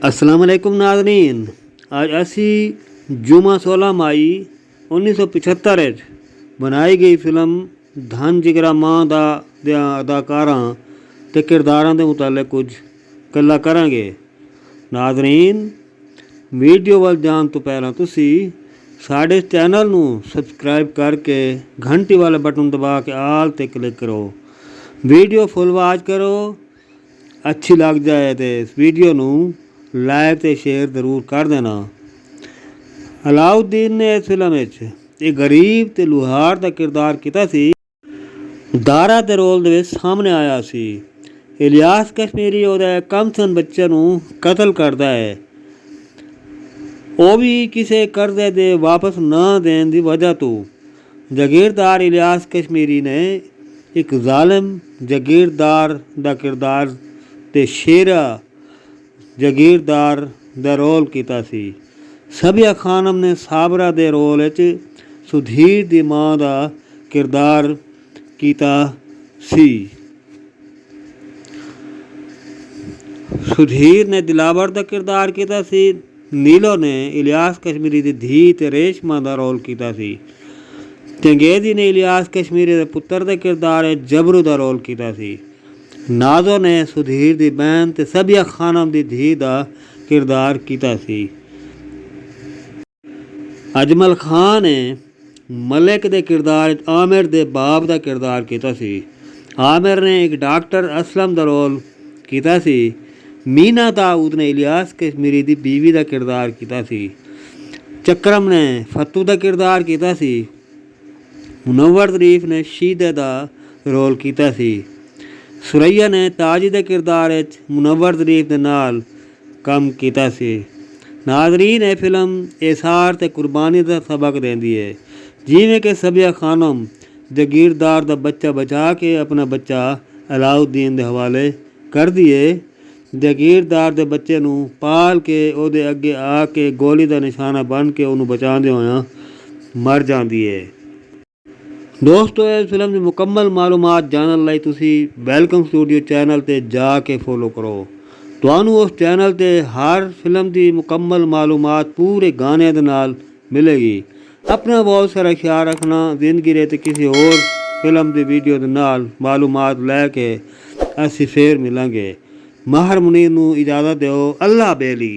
अस्सलाम वालेकुम नाज़रीन। आज असी जुमा 16 मई 1975 बनाई गई फिल्म धन जिगरा मां दा अदाकारां ते किरदारां दे मुतालिक कुछ गल्लां करांगे। नाज़रीन, वीडियो वल जाण तो पहलां तुसी साडे चैनल नूं सबसक्राइब करके घंटी वाले बटन दबा के आल ते क्लिक करो। वीडियो फुल वाच करो। अच्छी लग जाए तो इस वीडियो नूं लाइक ते शेयर जरूर कर देना। अलाउद्दीन ने इस फिल्म एक गरीब ते लुहार का किरदार किया सी। दारा के रोल दे सामने आया सी। इलियास कश्मीरी उहदे कमसन बच्चे नूं कतल करता है, वह भी किसी कर्जे दे वापस न देने की वजह तो। जागीरदार इलियास कश्मीरी ने एक जालिम जागीरदार का किरदार ते शेरा जागीरदार दा रोल किया सी। सबिया खानम ने साबरा दे रोल सुधीर दी मां दा किरदार किया सी। सुधीर ने दिलावर दा किरदार किया सी। नीलो ने इलियास कश्मीरी दी धी ते रेशमा दा रोल किया सी। चंगेजी ने इलियास कश्मीरी दे पुत्र दे किरदार जबरू दा रोल किया सी। नाजो ने सुधीर दी बहन ते सबिया खानम दी धी दा किरदार किया सी। अजमल खान ने मलिक दे किरदार आमिर दे बाप दा किरदार किया सी। आमिर ने एक डॉक्टर असलम दा रोल किया सी। मीना दाऊद ने इलियास कश्मीरी दी बीवी दा किरदार किया सी। चक्रम ने फतू दा किरदार किया सी। मुनव्वर शरीफ ने शीदे दा रोल किया सी। सुरैया ने ताजी दे किरदार मुनव्वर शरीफ दे नाल काम किया सी। नाज़रीन, ये फिल्म एसार ते कुर्बानी का सबक देंदी है। जिमें कि सबिया खानम जागीरदार दा बच्चा बचा के अपना बच्चा अलाउद्दीन दे हवाले कर दिए। जागीरदार दे बच्चे नूं पाल के उहदे अगे आके गोली का निशाना बन के उन्होंने बचाते होया मर जाती है। दोस्तों, इस फिल्म की मुकम्मल मालूमात जानने लई तुसी वेलकम स्टूडियो चैनल ते जाके फॉलो करो। तुहानू उस चैनल ते हर फिल्म की मुकम्मल मालूमात पूरे गाने दे नाल मिलेगी। अपना बहुत सारा ख्याल रखना। जिंदगी रहते किसी और फिल्म की वीडियो दे नाल मालूमात लैके असी फिर मिलेंगे। माहर मुनीर नू इजाज़त दो। अल्लाह बेली।